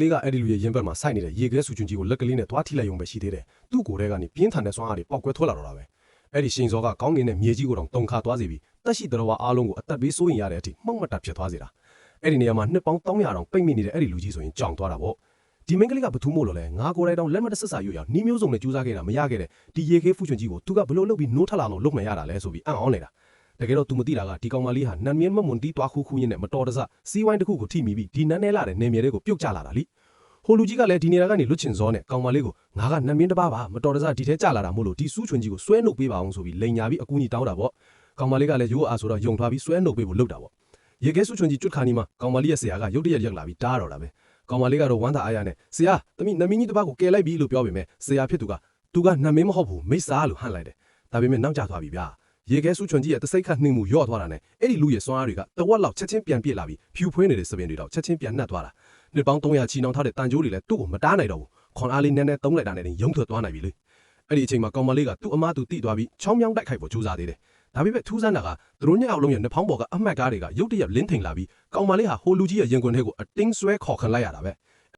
လေးကအဲ့ဒီလူရဲ့ရင်ဘက်မှာစိုက်နေတဲ့ရေခဲဆူချွန်ကြီးကိုလက်ကလေးနဲ့သွားထိလိုက်ရုံပဲရှိသေးတယ်သူ့ကိုယ်ထဲကနေပြင်းထန်တဲ့စွမ်းအားတွေပေါက်ကွဲထွက်လာတော့တာပဲအဲ့ဒီရှင်စောကကောင်းကင်နဲ့မြေကြီးကိုတောင်တုံခါသွားစေပြီးတက်ရှိတော်ဝါအားလုံးကိုအသက်ပေးစိုးရင်ရတဲ့အထိမှောက်မတ်တာဖြစ်သွားစေတာအဲ့ဒီနေရာမှာနှစ်ပေါင်း300တောင်ပိတ်မိနေတဲ့အဲ့ဒီလူကြီးဆိုရင်ကြောင်သွားတာပေါ့ဒီမင်းကလေးကဘသူမို့လို့လဲငါကိုယ်တိုင်တောင်လက်မတဆက်စာရွရနီးမျိုးစုံနဲ့ကြိုးစားခဲ့တာမရခဲ့တဲ့ဒီရေခဲဖူးချွန်ကြီးကိုသူကဘလို့လုပ်ပြီးနိုးထလာအောင်လုပ်မှရတာလဲဆိုပြီးအံ့ဩနေတာတကယ်တော့ तू မသိတာကဒီကောင်မလေးဟာနန်မြင်းမမွန်တီးတွားခူးခူးရင်းနဲ့မတော်တဆစီးဝိုင်းတစ်ခုကိုထိမိပြီးဒီနန်းနဲလာတဲ့နေမြေတွေကိုပြုတ်ကျလာတာလीဟိုလူကြီးကလည်းဒီနေရာကနေလွတ်ချင်စောနဲ့ကောင်မလေးကိုငါကနန်မြင်းတစ်ပါးပါမတော်တဆဒီထဲကျလာတာမို့လို့ဒီစူးချွန်ကြီးကိုဆွဲနှုတ်ပေးပါအောင်ဆိုပြီးလိန်ညာပြီးအကူအညီတောင်းတာပေါ့ကောင်မလေးကလည်းရိုးအားဆိုတော့ယုံထွားပြီးဆွဲနှုတ်ပေးဖို့လုပ်တာပေါ့ရေခဲစူးချွန်ကြီးကျွတ်ခါနီမှာကောင်မလေးရဲ့ဆရာကရုတ်တရက်ရက်လာပြီးတားတော့တာပဲကောင်မလေးကတော့ဝမ်းသာအားရနဲ့ဆရာသမီးနမင်းကြီးတစ်ပါးကိုကယ်လိုက်ပြီလို့ပြောပေမဲ့ဆရာဖြစ်သူကနမင်းမဟုတ်ဘူးမိစ္ဆာလို့ဟန့်လိုက်တယ်ဒါပေမဲ့နောက်ကျသွားပြီဗျာရေခဲစူးချွန်ကြီးရဲ့တစိတ်ခတ်နှိမ့်မှုရော့သွားတာနဲ့အဲ့ဒီလူရဲ့စွမ်းအားတွေကတဝက်လောက်ချက်ချင်းပြန်ပြစ်လာပြီးဖြူဖွေးနေတဲ့စပင်တွေတော့ချက်ချင်းပြန်နှက်သွားတာနှစ်ပေါင်း300ချီနှောင်ထားတဲ့တန်ကြိုးတွေလည်းသူ့ကိုမတားနိုင်တော့ဘူးခွန်အားလေးနည်းနည်းသုံးလိုက်တာနဲ့ရုံထွက်သွားနိုင်ပြီလေအဲ့ဒီအချိန်မှာကောင်မလေးကသူ့အမားသူတိသွားပြီးချောင်းမြောင်းတိုက်ခိုက်ဖို့ကြိုးစားသေးတယ်ဒါပေမဲ့ထူးဆန်းတာကသူတို့ညအောင်လုံးရဲ့နှစ်ဖောင်းပေါ်ကအမှတ်ကားတွေကရုတ်တရက်လင်းထိန်လာပြီးကောင်မလေးဟာဟိုလူကြီးရဲ့ရင်ခွင်ထဲကိုအတင်းဆွဲခေါ်ခံလိုက်ရတာပဲ